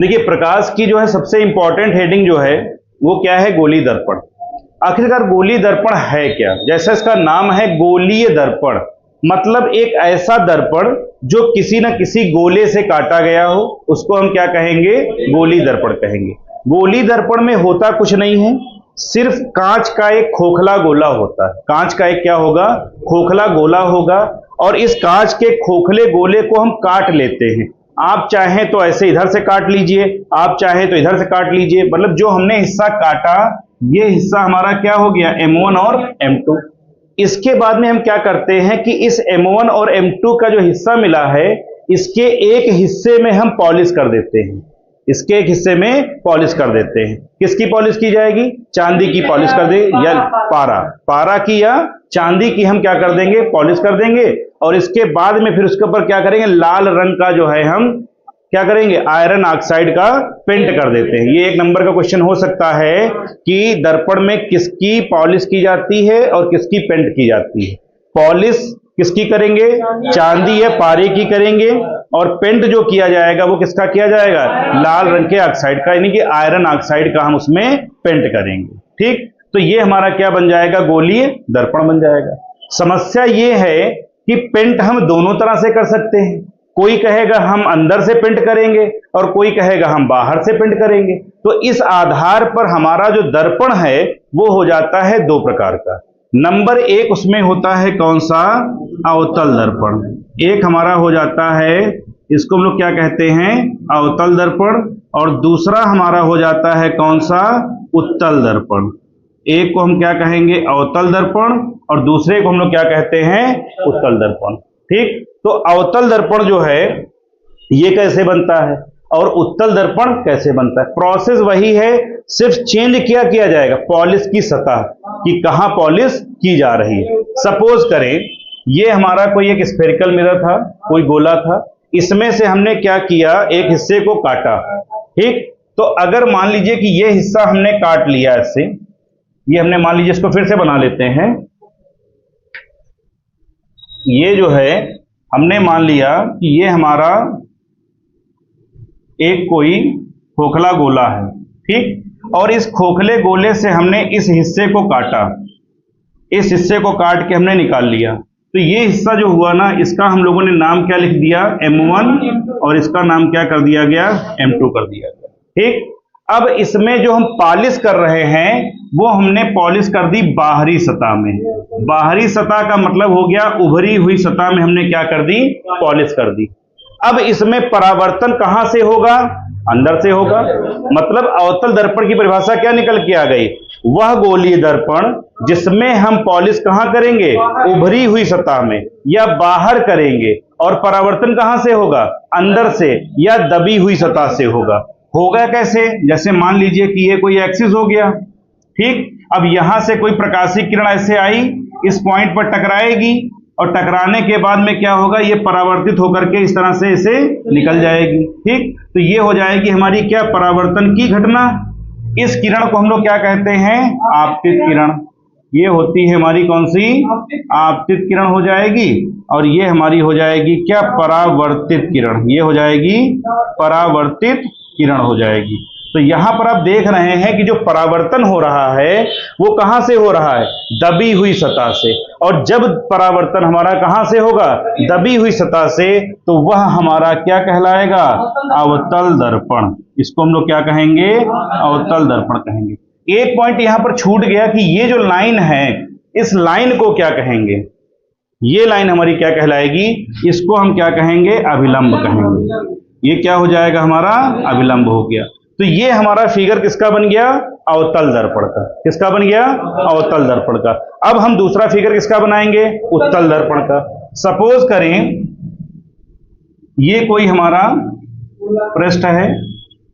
देखिए, प्रकाश की जो है सबसे इंपॉर्टेंट हेडिंग जो है वो क्या है? गोलीय दर्पण। आखिरकार गोलीय दर्पण है क्या? जैसा इसका नाम है गोलीय दर्पण, मतलब एक ऐसा दर्पण जो किसी न किसी गोले से काटा गया हो, उसको हम क्या कहेंगे? गोलीय दर्पण कहेंगे। गोलीय दर्पण में होता कुछ नहीं है, सिर्फ कांच का एक खोखला गोला होता है। कांच का एक क्या होगा? खोखला गोला होगा, और इस कांच के खोखले गोले को हम काट लेते हैं। आप चाहें तो ऐसे इधर से काट लीजिए, आप चाहें तो इधर से काट लीजिए, मतलब जो हमने हिस्सा काटा ये हिस्सा हमारा क्या हो गया? M1 और M2। इसके बाद में हम क्या करते हैं कि इस M1 और M2 का जो हिस्सा मिला है इसके एक हिस्से में हम पॉलिश कर देते हैं। इसके एक हिस्से में पॉलिश कर देते हैं। किसकी पॉलिश की जाएगी? चांदी की पॉलिश कर दे, या पारा की या चांदी की हम क्या कर देंगे? पॉलिश कर देंगे। और इसके बाद में फिर उसके ऊपर क्या करेंगे? लाल रंग का जो है हम क्या करेंगे? आयरन ऑक्साइड का पेंट कर देते हैं। ये एक नंबर का क्वेश्चन हो सकता है कि दर्पण में किसकी पॉलिश की जाती है और किसकी पेंट की जाती है। पॉलिश किसकी करेंगे? चांदी या पारे की करेंगे, और पेंट जो किया जाएगा वो किसका किया जाएगा? लाल रंग के ऑक्साइड का, यानी कि आयरन ऑक्साइड का हम उसमें पेंट करेंगे। ठीक, तो ये हमारा क्या बन जाएगा? गोलीय दर्पण बन जाएगा। समस्या ये है कि पेंट हम दोनों तरह से कर सकते हैं। कोई कहेगा हम अंदर से पेंट करेंगे और कोई कहेगा हम बाहर से पेंट करेंगे। तो इस आधार पर हमारा जो दर्पण है वो हो जाता है दो प्रकार का। नंबर एक उसमें होता है कौन सा? अवतल दर्पण। एक हमारा हो जाता है, इसको हम लोग क्या कहते हैं? अवतल दर्पण। और दूसरा हमारा हो जाता है कौन सा? उत्तल दर्पण। एक को हम क्या कहेंगे? अवतल दर्पण, और दूसरे को हम लोग क्या कहते हैं? उत्तल दर्पण। ठीक, तो अवतल दर्पण जो है ये कैसे बनता है और उत्तल दर्पण कैसे बनता है? प्रोसेस वही है, सिर्फ चेंज किया जाएगा पॉलिश की सतह कि कहां पॉलिश की जा रही है। सपोज करें ये हमारा कोई एक स्फेरिकल मिरर था, कोई गोला था, इसमें से हमने क्या किया? एक हिस्से को काटा। ठीक, तो अगर मान लीजिए कि ये हिस्सा हमने काट लिया इससे, ये हमने मान लीजिए, इसको फिर से बना लेते हैं। ये जो है हमने मान लिया कि ये हमारा एक कोई खोखला गोला है। ठीक, और इस खोखले गोले से हमने इस हिस्से को काटा, इस हिस्से को काट के हमने निकाल लिया। तो ये हिस्सा जो हुआ ना, इसका हम लोगों ने नाम क्या लिख दिया? M1, और इसका नाम क्या कर दिया गया? M2 कर दिया गया। ठीक, अब इसमें जो हम पॉलिश कर रहे हैं वो हमने पॉलिश कर दी बाहरी सतह में। बाहरी सतह का मतलब हो गया उभरी हुई सतह में हमने क्या कर दी? पॉलिश कर दी। अब इसमें परावर्तन कहां से होगा? अंदर से होगा। मतलब अवतल दर्पण की परिभाषा क्या निकल के आ गई? वह गोलीय दर्पण जिसमें हम पॉलिश कहां करेंगे? उभरी हुई सतह में या बाहर करेंगे, और परावर्तन कहां से होगा? अंदर से या दबी हुई सतह से होगा। होगा कैसे? जैसे मान लीजिए कि ये कोई एक्सिस हो गया। ठीक, अब यहां से कोई प्रकाशिक किरण ऐसे आई, इस पॉइंट पर टकराएगी, और टकराने के बाद में क्या होगा? ये परावर्तित होकर के इस तरह से इसे निकल जाएगी। ठीक, तो ये हो जाएगी हमारी क्या? परावर्तन की घटना। इस किरण को हम लोग क्या कहते हैं? आपतित किरण। ये होती है हमारी कौन सी? आपतित किरण हो जाएगी। और ये हमारी हो जाएगी क्या? परावर्तित किरण। ये हो जाएगी परावर्तित किरण हो जाएगी। तो यहां पर आप देख रहे हैं कि जो परावर्तन हो रहा है वो कहां से हो रहा है? दबी हुई सतह से। और जब परावर्तन हमारा कहां से होगा? दबी हुई सतह से, तो वह हमारा क्या कहलाएगा? अवतल दर्पण। इसको हम लोग क्या कहेंगे? अवतल दर्पण कहेंगे। एक पॉइंट यहां पर छूट गया कि ये जो लाइन है, इस लाइन को क्या कहेंगे? ये लाइन हमारी क्या कहलाएगी? इसको हम क्या कहेंगे? अभिलंब कहेंगे। ये क्या हो जाएगा? हमारा अभिलंब हो गया। तो ये हमारा फिगर किसका बन गया? अवतल दर्पण का। किसका बन गया? अवतल दर्पण का। अब हम दूसरा फिगर किसका बनाएंगे? उत्तल दर्पण का। सपोज करें ये कोई हमारा पृष्ठ है,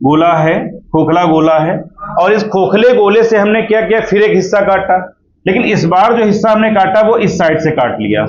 गोला है, खोखला गोला है, और इस खोखले गोले से हमने क्या किया? फिर एक हिस्सा काटा, लेकिन इस बार जो हिस्सा हमने काटा वो इस साइड से काट लिया।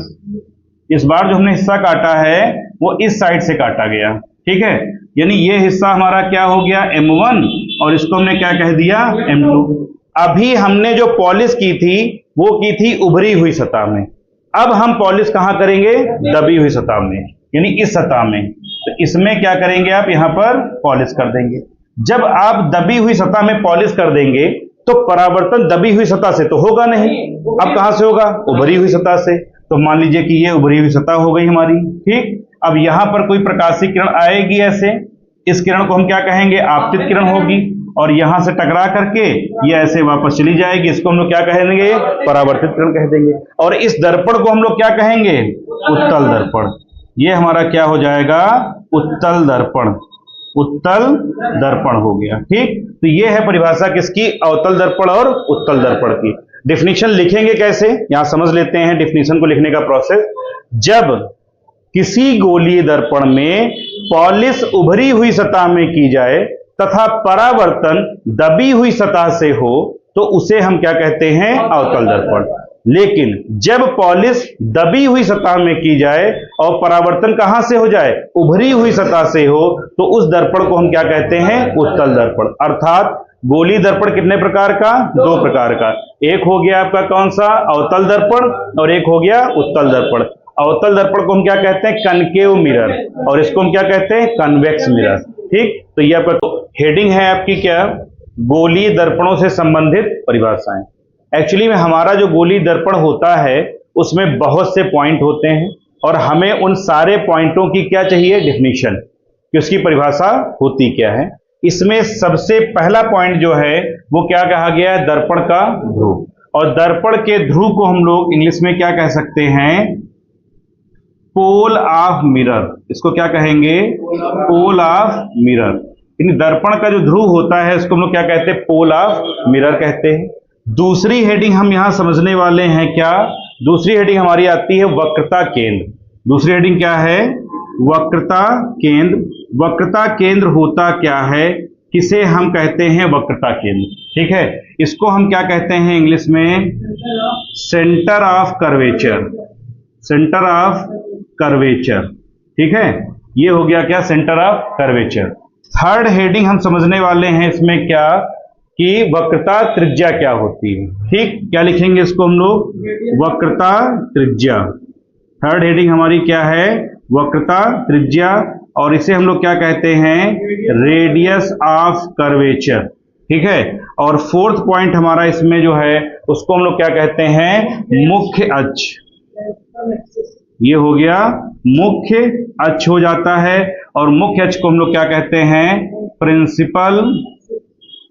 इस बार जो हमने हिस्सा काटा है वो इस साइड से काटा गया। ठीक है, यानी ये हिस्सा हमारा क्या हो गया? M1, और इसको हमने क्या कह दिया? M2। अभी हमने जो पॉलिश की थी वो की थी उभरी हुई सतह में। अब हम पॉलिश कहां करेंगे? दबी हुई सतह में, यानी इस सतह में। तो इसमें क्या करेंगे आप, यहां पर पॉलिश कर देंगे। जब आप दबी हुई सतह में पॉलिश कर देंगे तो परावर्तन दबी हुई सतह से तो होगा नहीं, अब कहां से होगा, उभरी हुई सतह से। तो मान लीजिए कि ये उभरी हुई सतह हो गई हमारी, ठीक। अब यहां पर कोई प्रकाशीय किरण आएगी ऐसे, इस किरण को हम क्या कहेंगे, आपतित किरण होगी, और यहां से टकरा करके ये ऐसे वापस चली जाएगी, इसको हम लोग क्या कहेंगे, परावर्तित किरण कह देंगे। और इस दर्पण को हम लोग क्या कहेंगे, उत्तल दर्पण। ये हमारा क्या हो जाएगा, उत्तल दर्पण, उत्तल दर्पण हो गया, ठीक। तो ये है परिभाषा किसकी, अवतल दर्पण और उत्तल दर्पण की। डिफिनीशन लिखेंगे कैसे, यहां समझ लेते हैं डिफिनीशन को लिखने का प्रोसेस। जब किसी गोलीय दर्पण में पॉलिश उभरी हुई सतह में की जाए तथा परावर्तन दबी हुई सतह से हो तो उसे हम क्या कहते हैं, अवतल दर्पण। लेकिन जब पॉलिश दबी हुई सतह में की जाए और परावर्तन कहां से हो जाए, उभरी हुई सतह से हो, तो उस दर्पण को हम क्या कहते हैं, उत्तल दर्पण। अर्थात गोलीय दर्पण कितने प्रकार का, दो प्रकार का। एक हो गया आपका कौन सा, अवतल दर्पण, और एक हो गया उत्तल दर्पण। अवतल दर्पण को हम क्या कहते हैं, कनकेव मिरर, और इसको हम क्या कहते हैं, कन्वेक्स मिरर, ठीक। तो ये आपका हेडिंग है आपकी क्या, गोलीय दर्पणों से संबंधित परिभाषाएं। एक्चुअली में हमारा जो गोलीय दर्पण होता है उसमें बहुत से पॉइंट होते हैं और हमें उन सारे पॉइंटों की क्या चाहिए, डेफिनेशन, कि उसकी परिभाषा होती क्या है। इसमें सबसे पहला पॉइंट जो है वो क्या कहा गया है, दर्पण का ध्रुव। और दर्पण के ध्रुव को हम लोग इंग्लिश में क्या कह सकते हैं, पोल ऑफ मिरर। इसको क्या कहेंगे, पोल ऑफ मिरर। इन दर्पण का जो ध्रुव होता है इसको हम लोग क्या कहते हैं, पोल ऑफ मिरर कहते हैं। दूसरी हेडिंग हम यहां समझने वाले हैं क्या, दूसरी हेडिंग हमारी आती है वक्रता केंद्र। दूसरी हेडिंग क्या है, वक्रता केंद्र। वक्रता केंद्र होता क्या है, किसे हम कहते हैं वक्रता केंद्र, ठीक है। इसको हम क्या कहते हैं इंग्लिश में, centre of curvature, centre of curvature, ठीक है। ये हो गया क्या, centre of curvature. Third heading हम समझने वाले हैं इसमें क्या, कि वक्रता त्रिज्या क्या होती है, ठीक। क्या लिखेंगे इसको हम लोग, वक्रता त्रिज्या। थर्ड हेडिंग हमारी क्या है, वक्रता त्रिज्या, और इसे हम लोग क्या कहते हैं, रेडियस ऑफ कर्वेचर, ठीक है। और फोर्थ पॉइंट हमारा इसमें जो है उसको हम लोग क्या कहते हैं, मुख्य अक्ष। ये हो गया मुख्य अक्ष हो जाता है, और मुख्य अक्ष को हम लोग क्या कहते हैं, प्रिंसिपल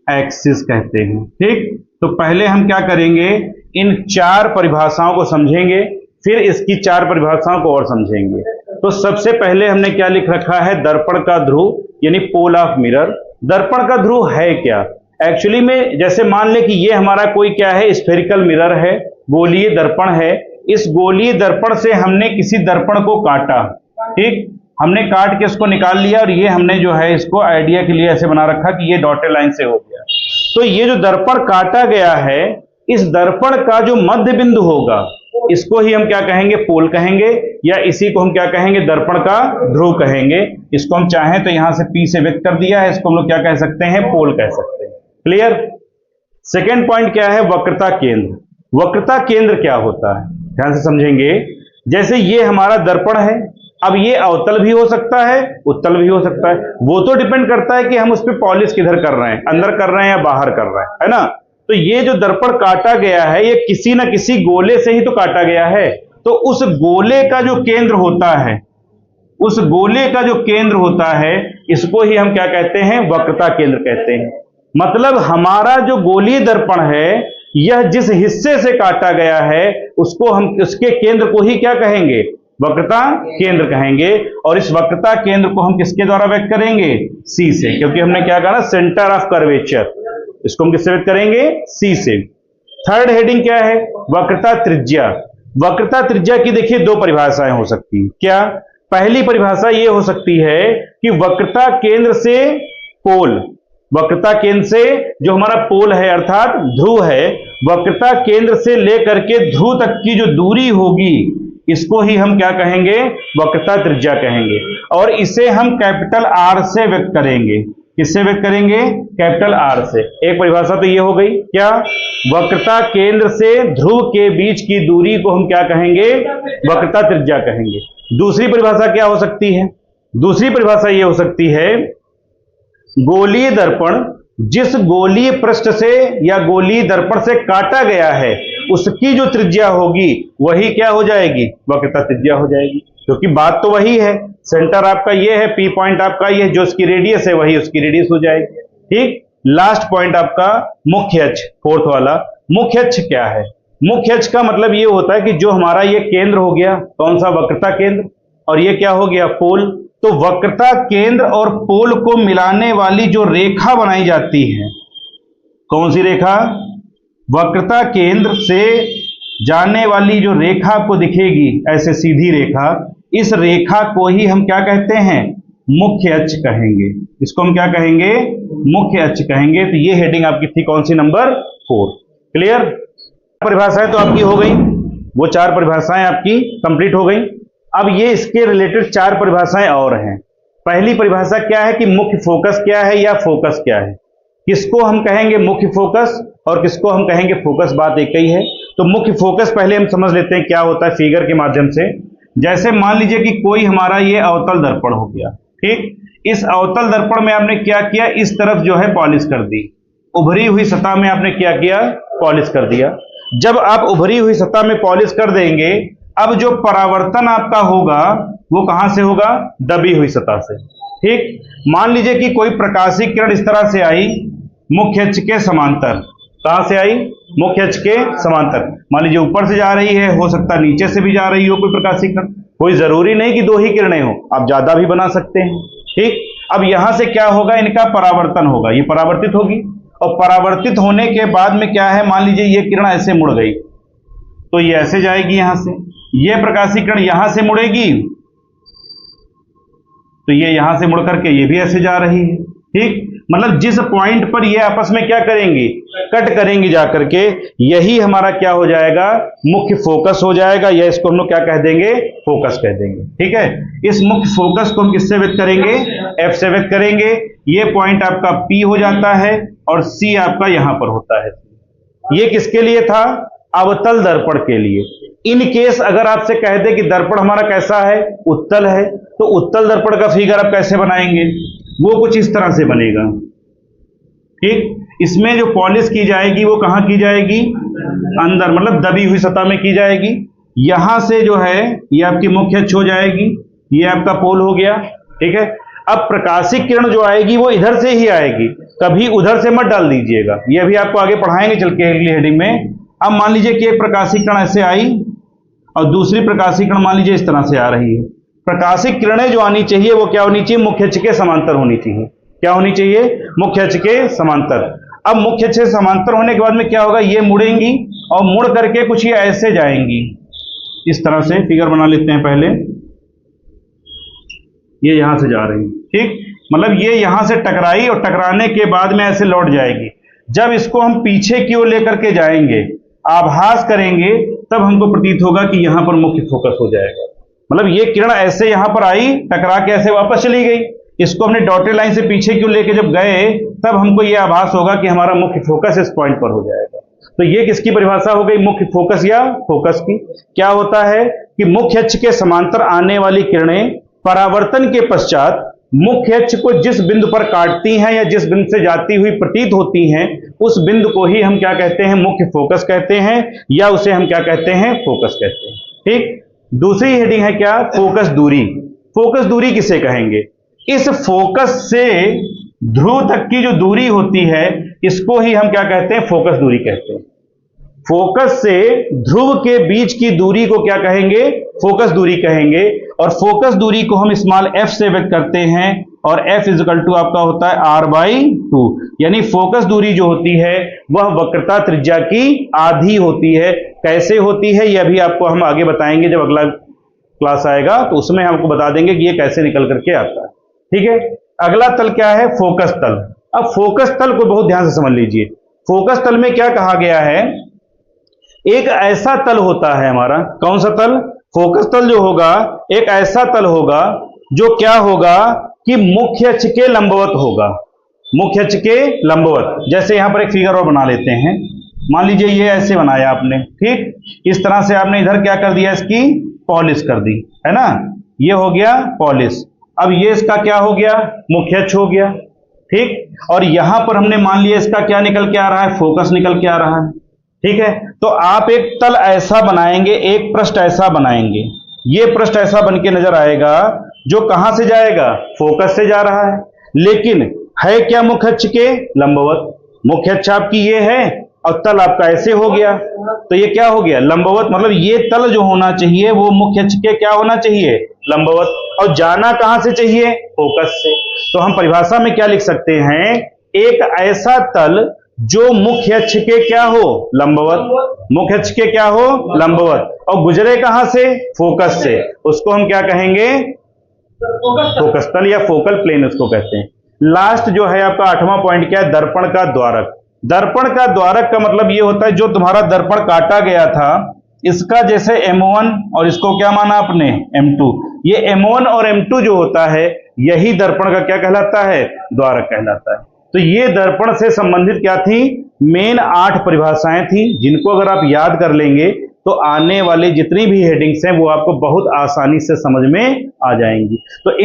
एक्सिस कहते हैं, ठीक। तो पहले हम क्या करेंगे, इन चार परिभाषाओं को समझेंगे, फिर इसकी चार परिभाषाओं को और समझेंगे। तो सबसे पहले हमने क्या लिख रखा है, दर्पण का ध्रुव यानी पोल ऑफ मिरर। दर्पण का ध्रुव है क्या, एक्चुअली में जैसे मान ले कि ये हमारा कोई क्या है, स्फेरिकल मिरर है, गोलीय दर्पण है। इस गोलीय दर्पण से हमने किसी दर्पण को काटा, ठीक। हमने काट के इसको निकाल लिया, और ये हमने जो है इसको आइडिया के लिए ऐसे बना रखा कि ये डॉटेड लाइन से हो गया। तो ये जो दर्पण काटा गया है, इस दर्पण का जो मध्य बिंदु होगा इसको ही हम क्या कहेंगे, पोल कहेंगे, या इसी को हम क्या कहेंगे, दर्पण का ध्रुव कहेंगे। इसको हम चाहें तो यहां से P से व्यक्त कर दिया है, इसको हम लोग क्या कह सकते हैं, पोल कह सकते हैं। क्लियर। सेकेंड पॉइंट क्या है, वक्रता केंद्र। वक्रता केंद्र क्या होता है, ध्यान से समझेंगे। जैसे ये हमारा दर्पण है, अब ये अवतल भी हो सकता है, उत्तल भी हो सकता है। वो तो डिपेंड करता है कि हम उस पर पॉलिश किधर कर रहे हैं, अंदर कर रहे हैं या बाहर कर रहे हैं, है ना। तो ये जो दर्पण काटा गया है, ये किसी न किसी गोले से ही तो काटा गया है। तो उस गोले का जो केंद्र होता है, उस गोले का जो केंद्र होता है, इसको ही हम क्या कहते हैं, वक्रता केंद्र कहते हैं। मतलब हमारा जो गोलीय दर्पण है, यह जिस हिस्से से काटा गया है उसको हम, उसके केंद्र को ही क्या कहेंगे, वक्रता केंद्र कहेंगे। और इस वक्रता केंद्र को हम किसके द्वारा व्यक्त करेंगे, C से, क्योंकि हमने क्या कहा ना, सेंटर ऑफ कर्वेचर। इसको हम किससे व्यक्त करेंगे, C से। थर्ड हेडिंग क्या है, वक्रता त्रिज्या। वक्रता त्रिज्या की देखिए दो परिभाषाएं हो सकती हैं। क्या, पहली परिभाषा यह हो सकती है कि वक्रता केंद्र से पोल, वक्रता केंद्र से जो हमारा पोल है अर्थात ध्रुव है, वक्रता केंद्र से लेकर के ध्रुव तक की जो दूरी होगी, इसको ही हम क्या कहेंगे, वक्रता त्रिज्या कहेंगे। और इसे हम कैपिटल R से व्यक्त करेंगे। किससे व्यक्त करेंगे, कैपिटल R से। एक परिभाषा तो ये हो गई, क्या, वक्रता केंद्र से ध्रुव के बीच की दूरी को हम क्या कहेंगे, वक्रता त्रिज्या कहेंगे। दूसरी परिभाषा क्या हो सकती है, दूसरी परिभाषा ये हो सकती है, गोलीय दर्पण जिस गोलीय पृष्ठ से या गोलीय दर्पण से काटा गया है उसकी जो त्रिज्या होगी वही क्या हो जाएगी, वक्रता त्रिज्या हो जाएगी, क्योंकि बात तो वही है, सेंटर आपका ये है, पी पॉइंट आपका ये, जो उसकी रेडियस है वही उसकी रेडियस हो जाएगी। ठीक, लास्ट पॉइंट आपका मुख्य अक्ष, फोर्थ वाला। मुख्य अक्ष क्या है? मुख्य अक्ष का मतलब ये होता है कि जो हमारा ये केंद्र हो गया, कौन सा, वक्रता केंद्र, और ये क्या हो गया, पोल। तो वक्रता केंद्र और पोल को मिलाने वाली जो रेखा बनाई जाती है, कौन सी रेखा, वक्रता केंद्र से जाने वाली जो रेखा आपको दिखेगी ऐसे सीधी रेखा, इस रेखा को ही हम क्या कहते हैं, मुख्य अक्ष कहेंगे। इसको हम क्या कहेंगे, मुख्य अक्ष कहेंगे। तो ये हेडिंग आपकी थी कौन सी, नंबर 4। क्लियर? परिभाषाएं तो आपकी हो गई, वो 4 परिभाषाएं आपकी कंप्लीट हो गई। अब ये इसके रिलेटेड 4 परिभाषाएं और हैं। पहली परिभाषा क्या है कि मुख्य फोकस क्या है या फोकस क्या है, किसको हम कहेंगे मुख्य फोकस और किसको हम कहेंगे फोकस, बात एक ही है। तो मुख्य फोकस पहले हम समझ लेते हैं क्या होता है फिगर के माध्यम से। जैसे मान लीजिए कि कोई हमारा ये अवतल दर्पण हो गया, ठीक, इस अवतल दर्पण में आपने क्या किया, इस तरफ जो है पॉलिश कर दी, उभरी हुई सतह में आपने क्या किया, पॉलिश कर दिया। जब आप उभरी हुई सतह में पॉलिश कर देंगे, अब जो परावर्तन आपका होगा वो कहां से होगा, दबी हुई सतह से। ठीक, मान लीजिए कि कोई प्रकाशीय किरण इस तरह से आई, मुख्य अक्ष के समांतर, कहां से आई, मुख्य अक्ष के समांतर। मान लीजिए ऊपर से जा रही है, हो सकता है नीचे से भी जा रही हो कोई प्रकाशीय किरण, कोई जरूरी नहीं कि 2 ही किरणें हो, आप ज्यादा भी बना सकते हैं। ठीक, अब यहां से क्या होगा, इनका परावर्तन होगा, ये परावर्तित होगी, और परावर्तित होने के बाद में क्या है, मान लीजिए ये किरण ऐसे मुड़ गई, तो ये ऐसे जाएगी यहां से, ये प्रकाशीय किरण यहां से मुड़ेगी, तो ये यहां से मुड़ करके ये भी ऐसे जा रही है। ठीक, मतलब जिस पॉइंट पर ये आपस में क्या करेंगी, कट करेंगी जाकर के, यही हमारा क्या हो जाएगा, मुख्य फोकस हो जाएगा, या इसको हम लोग क्या कह देंगे, फोकस कह देंगे। ठीक है, इस मुख्य फोकस को हम किससे व्यक्त करेंगे, एफ से व्यक्त करेंगे। ये पॉइंट आपका पी हो जाता है और सी आपका यहां पर होता है। ये किसके लिए था, अवतल दर्पण के लिए। इन केस अगर आपसे कह दे कि दर्पण हमारा कैसा है, उत्तल है, तो उत्तल दर्पण का फिगर आप कैसे बनाएंगे, वो कुछ इस तरह से बनेगा। ठीक, इसमें जो पॉलिश की जाएगी वो कहां की जाएगी, अंदर, मतलब दबी हुई सतह में की जाएगी। यहां से जो है ये आपकी मुख्य अक्ष हो जाएगी, ये आपका पोल हो गया। ठीक है, अब प्रकाशिक किरण जो आएगी वो इधर से ही आएगी, कभी उधर से मत डाल दीजिएगा, ये अभी आपको आगे पढ़ाएंगे चल के अगली हेडिंग में। अब मान लीजिए कि एक प्रकाशिक किरण ऐसे आई और दूसरी प्रकाशिक किरण मान लीजिए इस तरह से आ रही है। प्रकाशिक किरणें जो आनी चाहिए वो क्या होनी चाहिए, मुख्य अक्ष के समांतर होनी चाहिए। क्या होनी चाहिए, मुख्य अक्ष के समांतर। अब मुख्य अक्ष से समांतर होने के बाद में क्या होगा, ये मुड़ेंगी और मुड़ करके कुछ ये ऐसे जाएंगी, इस तरह से फिगर बना लेते हैं पहले, ये यहां से जा रही है। ठीक, मतलब ये यहां से टकराई और टकराने के बाद में ऐसे लौट जाएगी। जब इसको हम पीछे की ओर लेकर के जाएंगे, आभास करेंगे, तब हमको प्रतीत होगा कि यहां पर मुख्य फोकस हो जाएगा। मतलब ये किरण ऐसे यहां पर आई, टकरा के ऐसे वापस चली गई, इसको हमने डॉटेड लाइन से पीछे की ओर लेके जब गए, तब हमको यह आभास होगा कि हमारा मुख्य फोकस इस पॉइंट पर हो जाएगा। तो ये किसकी परिभाषा हो गई, मुख्य फोकस या फोकस की। क्या होता है कि मुख्य अक्ष के समांतर आने वाली किरणें परावर्तन के पश्चात मुख्य अक्ष को जिस बिंदु पर काटती हैं या जिस बिंदु से जाती हुई प्रतीत होती हैं, उस बिंदु को ही हम क्या कहते हैं, मुख्य फोकस कहते हैं, या उसे हम क्या कहते हैं, फोकस कहते हैं। ठीक, दूसरी हेडिंग है क्या, फोकस दूरी। फोकस दूरी किसे कहेंगे, इस फोकस से ध्रुव तक की जो दूरी होती है, इसको ही हम क्या कहते हैं, फोकस दूरी कहते हैं। फोकस से ध्रुव के बीच की दूरी को क्या कहेंगे, फोकस दूरी कहेंगे। और फोकस दूरी को हम स्मॉल f से व्यक्त करते हैं, और f इक्वल टू आपका होता है r/2। यानी फोकस दूरी जो होती है वह वक्रता त्रिज्या की आधी होती है। कैसे होती है यह भी आपको हम आगे बताएंगे, जब अगला क्लास आएगा तो उसमें हमको बता देंगे कि ये कैसे निकल करके आता है। ठीक है, अगला तल क्या है, फोकस तल। अब फोकस तल को बहुत ध्यान से समझ लीजिए। फोकस तल में क्या कहा गया है, एक ऐसा तल होता है हमारा, कौन सा तल, फोकस तल जो होगा एक ऐसा तल होगा जो क्या होगा कि मुख्य अक्ष के लंबवत होगा, मुख्य अक्ष के लंबवत। जैसे यहां पर एक फिगर और बना लेते हैं, मान लीजिए ये ऐसे बनाया आपने, ठीक, इस तरह से आपने इधर क्या कर दिया, इसकी पॉलिश कर दी, है ना, ये हो गया पॉलिश। अब ये इसका क्या हो गया, मुख्य अक्ष हो गया, ठीक। और यहां पर हमने मान लिया इसका क्या निकल के आ रहा है, फोकस निकल के आ रहा है, ठीक है। तो आप एक तल ऐसा बनाएंगे, एक पृष्ठ ऐसा बनाएंगे, ये पृष्ठ ऐसा बन के नजर आएगा जो कहां से जाएगा, फोकस से जा रहा है, लेकिन है क्या मुख्य अक्ष के लंबवत। मुख्य अक्ष आपकी ये है और तल आपका ऐसे हो गया, तो ये क्या हो गया, लंबवत। मतलब ये तल जो होना चाहिए वो मुख्य अक्ष के क्या होना चाहिए, लंबवत, और जाना कहां से चाहिए, फोकस से। तो हम परिभाषा में क्या लिख सकते हैं, एक ऐसा तल जो मुख्य अक्ष के क्या हो, लंबवत, मुख्य अक्ष के क्या हो, लंबवत, और गुजरे कहां से, फोकस से, उसको हम क्या कहेंगे, फोकस तल या फोकल प्लेन उसको कहते हैं। लास्ट जो है आपका 8वां पॉइंट क्या है, दर्पण का द्वारक। दर्पण का द्वारक का मतलब ये होता है जो तुम्हारा दर्पण काटा गया था, इसका जैसे M1 और इसको क्या माना आपने, M2, ये M1 और M2 जो होता है यही दर्पण का क्या कहलाता है, द्वारक कहलाता है। तो ये दर्पण से संबंधित क्या थी, मेन 8 परिभाषाएं थी, जिनको अगर आप याद कर लेंगे तो आने वाली जितनी भी हेडिंग्स हैं वो आपको बहुत आसानी से समझ में आ जाएंगी। तो इन